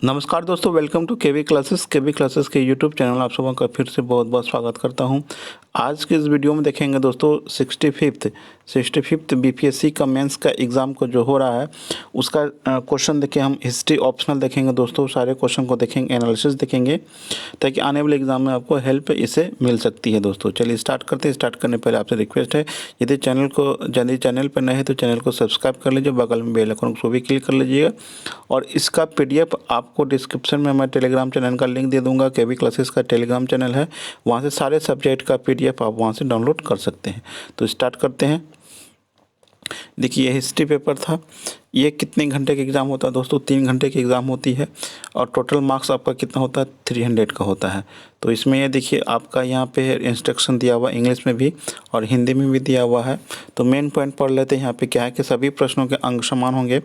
नमस्कार दोस्तों, welcome to KV classes के यूट्यूब चैनल। आप सबों का फिर से बहुत बहुत स्वागत करता हूं। आज के इस वीडियो में देखेंगे दोस्तों 65th बीपीएससी का मेंस का एग्ज़ाम को जो हो रहा है उसका क्वेश्चन देखिए। हम हिस्ट्री ऑप्शनल देखेंगे दोस्तों, सारे क्वेश्चन को देखेंगे, एनालिसिस देखेंगे ताकि आने वाले एग्जाम में आपको हेल्प इससे मिल सकती है दोस्तों। चलिए स्टार्ट करते हैं। स्टार्ट करने पहले आपसे रिक्वेस्ट है, यदि चैनल पर नए हैं तो चैनल को सब्सक्राइब कर लीजिए, बगल में बेल आइकन को भी क्लिक कर लीजिएगा। और इसका पीडीएफ आपको डिस्क्रिप्शन में मैं टेलीग्राम चैनल का लिंक दे दूंगा। केवी क्लासेस का टेलीग्राम चैनल है, वहाँ से सारे सब्जेक्ट का पीडीएफ आप वहाँ से डाउनलोड कर सकते हैं। तो स्टार्ट करते हैं। देखिए ये हिस्ट्री पेपर था। ये कितने घंटे का एग्ज़ाम होता है दोस्तों? 3 घंटे की एग्ज़ाम होती है और टोटल मार्क्स आपका कितना होता है? 300 का होता है। तो इसमें ये देखिए आपका यहाँ पे इंस्ट्रक्शन दिया हुआ इंग्लिश में भी और हिंदी में भी दिया हुआ है। तो मेन पॉइंट पढ़ लेते हैं। यहाँ पे क्या है कि सभी प्रश्नों के अंक समान होंगे,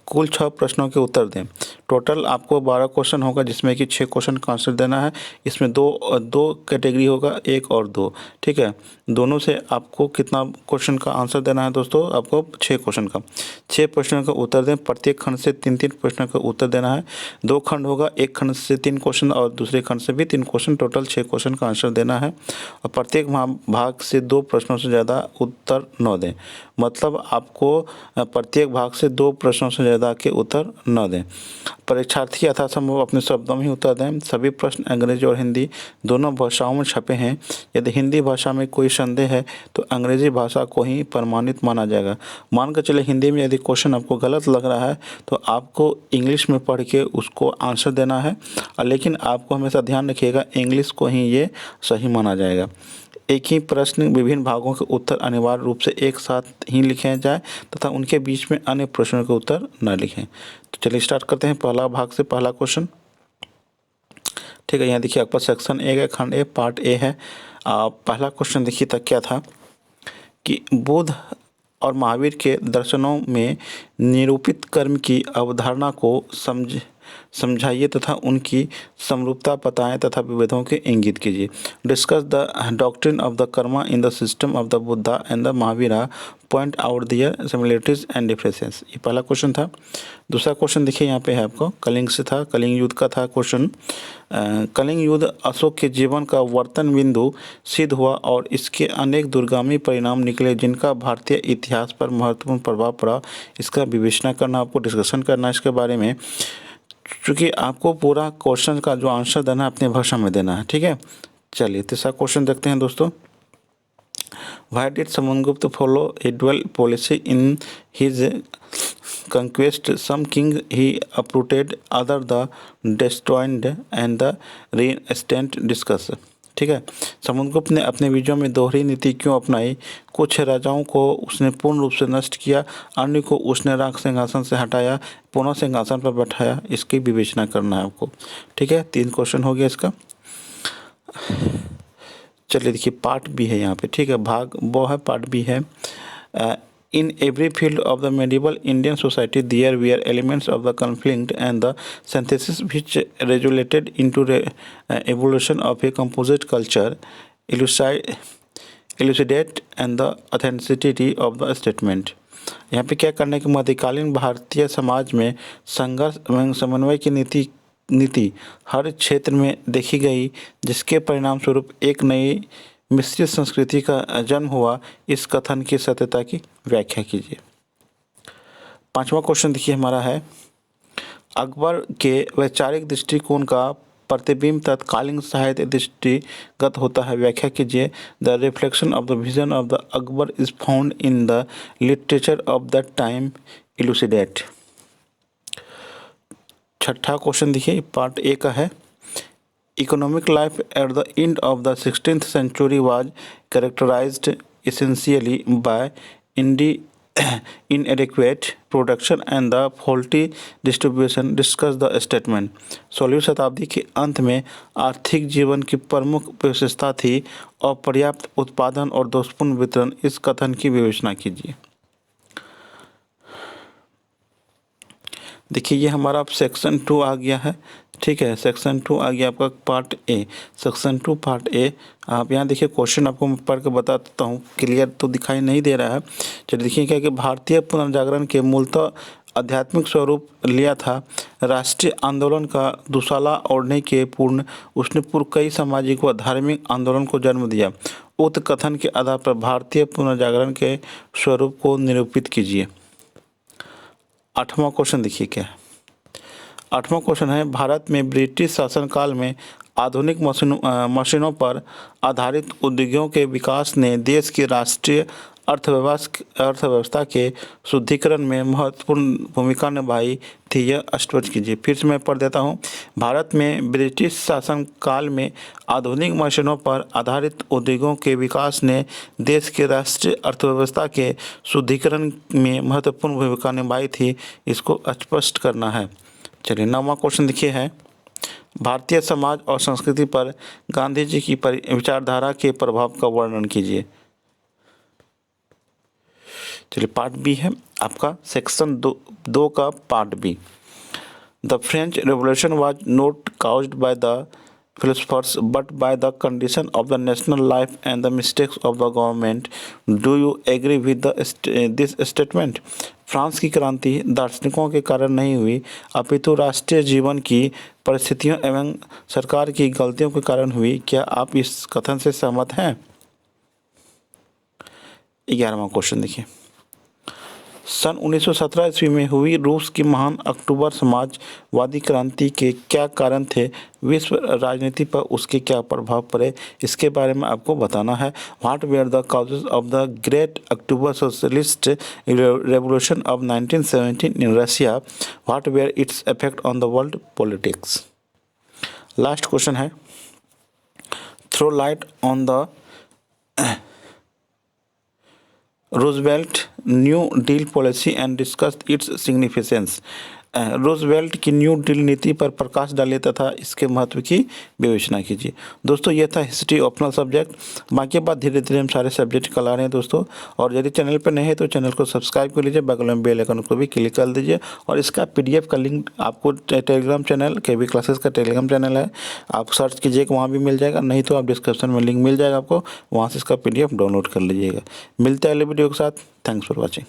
कुल 6 प्रश्नों के उत्तर दें। टोटल आपको 12 क्वेश्चन होगा जिसमें कि 6 क्वेश्चन का आंसर देना है। इसमें दो कैटेगरी होगा, 1 और 2, ठीक है। दोनों से आपको कितना क्वेश्चन का आंसर देना है दोस्तों? आपको 6 क्वेश्चन का 6 प्रश्नों का उत्तर दें। प्रत्येक खंड से 3-3 प्रश्नों का उत्तर देना है। 2 खंड होगा, एक खंड से 3 क्वेश्चन और दूसरे खंड से भी 3 क्वेश्चन, टोटल 6 क्वेश्चन का आंसर देना है। और प्रत्येक भाग से 2 प्रश्नों से ज़्यादा उत्तर न दें। मतलब आपको प्रत्येक भाग से 2 प्रश्नों से ज़्यादा के उत्तर न दें। परीक्षार्थी यथासंभव अपने शब्दों में ही उत्तर दें। सभी प्रश्न अंग्रेजी और हिंदी दोनों भाषाओं में छपे हैं। यदि हिंदी भाषा में कोई संदेह है तो अंग्रेजी भाषा को ही प्रमाणित माना जाएगा। मान कर चले हिंदी में यदि क्वेश्चन आपको गलत लग रहा है तो आपको इंग्लिश में पढ़ के उसको आंसर देना है, लेकिन आपको हमेशा ध्यान रखिएगा इंग्लिश को ही ये सही माना जाएगा। एक ही प्रश्न विभिन्न भागों के उत्तर अनिवार्य रूप से एक साथ ही लिखे जाए तथा उनके बीच में अन्य प्रश्नों के उत्तर न लिखें। तो चलिए स्टार्ट करते हैं। पहला भाग से पहला क्वेश्चन, ठीक है। यहाँ देखिए आपका सेक्शन 1 है, खंड ए, पार्ट ए है। पहला क्वेश्चन देखिए तक क्या था कि बुद्ध और महावीर के दर्शनों में निरूपित कर्म की अवधारणा को समझाइए तथा उनकी समरूपता बताएं तथा विभेदों के इंगित कीजिए। Discuss the doctrine of the karma in the system of the Buddha and the Mahavira, point out their similarities and differences. ये पहला क्वेश्चन था। दूसरा क्वेश्चन देखिए यहाँ पे है आपको, कलिंग से था, कलिंग युद्ध का था क्वेश्चन। कलिंग युद्ध अशोक के जीवन का वर्तन बिंदु सिद्ध हुआ और इसके अनेक दूरगामी परिणाम निकले जिनका भारतीय इतिहास पर महत्वपूर्ण प्रभाव पड़ा। इसका विवेचना करना, आपको डिस्कशन करना इसके बारे में, क्योंकि आपको पूरा क्वेश्चन का जो आंसर देना है अपनी भाषा में देना है, ठीक है। चलिए तीसरा क्वेश्चन देखते हैं दोस्तों। Why did Samandragupta follow a dual policy in his conquest? Some king he uprooted, other the destroyed and the reinstated. Discuss, ठीक है। समुद्रगुप्त ने अपने विजयों में दोहरी नीति क्यों अपनाई? कुछ राजाओं को उसने पूर्ण रूप से नष्ट किया, अन्य को उसने राग सिंहासन से हटाया, पुनः सिंहासन पर बैठाया। इसकी विवेचना करना है आपको, ठीक है। 3 क्वेश्चन हो गया इसका। चलिए देखिए पार्ट बी है यहाँ पे, ठीक है। भाग वो है, पार्ट बी है। In every field of the medieval Indian society, there were elements of the conflict and the synthesis which resulted into the evolution of a composite culture, elucidate and the authenticity of the statement। यहाँ पे क्या करने के मध्यकालीन भारतीय समाज में संघर्ष एवं समन्वय की नीति हर क्षेत्र में देखी गई, जिसके परिणाम स्वरूप एक नई मिश्रित संस्कृति का जन्म हुआ। इस कथन की सत्यता की व्याख्या कीजिए। 5वां क्वेश्चन देखिए हमारा है, अकबर के वैचारिक दृष्टिकोण का प्रतिबिंब तत्कालीन साहित्य दृष्टिगत होता है। व्याख्या कीजिए। The reflection of the vision of the Akbar is found in the literature of the time, elucidate. 6ठा क्वेश्चन देखिए, पार्ट ए का है। Economic life at the end of the 16th century was characterized essentially by inadequate production and the faulty distribution. Discuss the statement. 16वीं शताब्दी के अंत में आर्थिक जीवन की प्रमुख विशेषता थी अपर्याप्त उत्पादन और दोषपूर्ण वितरण। इस कथन की विवेचना कीजिए। देखिए ये हमारा सेक्शन 2 आ गया है, ठीक है। सेक्शन 2 आ गया आपका part A. Section 2 part A, आप यहाँ देखिए क्वेश्चन आपको मैं पढ़ के बता देता हूँ, क्लियर तो दिखाई नहीं दे रहा है। चलिए देखिए क्या कि भारतीय पुनर्जागरण के मूलतः आध्यात्मिक स्वरूप लिया था। राष्ट्रीय आंदोलन का दुशाला ओढ़ने के पूर्ण उसने पूर्व कई सामाजिक व धार्मिक आंदोलन को जन्म दिया। उक्त कथन के आधार पर भारतीय पुनर्जागरण के स्वरूप को निरूपित कीजिए। 8वां क्वेश्चन देखिए क्या है। 8वां क्वेश्चन है, भारत में ब्रिटिश शासनकाल में आधुनिक मशीनों पर आधारित उद्योगों के विकास ने देश की राष्ट्रीय अर्थव्यवस्था के शुद्धिकरण में महत्वपूर्ण भूमिका निभाई थी। यह स्पष्ट कीजिए। फिर से मैं पढ़ देता हूँ। भारत में ब्रिटिश शासनकाल में आधुनिक मशीनों पर आधारित उद्योगों के विकास ने देश की राष्ट्रीय अर्थव्यवस्था के शुद्धिकरण में महत्वपूर्ण भूमिका निभाई थी। इसको स्पष्ट करना है। चलिए 9वां क्वेश्चन देखिए है, भारतीय समाज और संस्कृति पर गांधी जी की विचारधारा के प्रभाव का वर्णन कीजिए। चलिए पार्ट बी है आपका सेक्शन 2 का part B. The French Revolution was not caused by the philosophers but by the condition of the national life and the mistakes of the government. Do you agree with this statement? France की क्रांति दार्शनिकों के कारण नहीं हुई अपितु राष्ट्रीय जीवन की परिस्थितियों एवं सरकार की गलतियों के कारण हुई। क्या आप इस कथन से सहमत हैं? 11वां क्वेश्चन देखिए। सन 1917 ईस्वी में हुई रूस की महान अक्टूबर समाजवादी क्रांति के क्या कारण थे? विश्व राजनीति पर उसके क्या प्रभाव पड़े? इसके बारे में आपको बताना है। What were the causes of the great October socialist revolution of 1917 in Russia? What were its effect on the world politics? Last question है, throw light on the Roosevelt new deal policy and discuss its significance. Roosevelt की new deal नीति पर प्रकाश डालिए तथा इसके महत्व की विवेचना कीजिए। दोस्तों ये था हिस्ट्री ऑप्शनल सब्जेक्ट। बाकी बात धीरे धीरे हम सारे सब्जेक्ट कल आ रहे हैं दोस्तों। और यदि चैनल पर नए हैं तो चैनल को सब्सक्राइब कर लीजिए, बगल में बेल आइकन को भी क्लिक कर दीजिए। और इसका PDF का लिंक आपको टेलीग्राम चैनल KB क्लासेस का टेलीग्राम चैनल है, आप सर्च कीजिए वहाँ भी मिल जाएगा, नहीं तो आप डिस्क्रिप्शन में लिंक मिल जाएगा आपको, वहाँ से इसका PDF डाउनलोड कर लीजिएगा। मिलते हैं अगले वीडियो के साथ। Thanks for watching.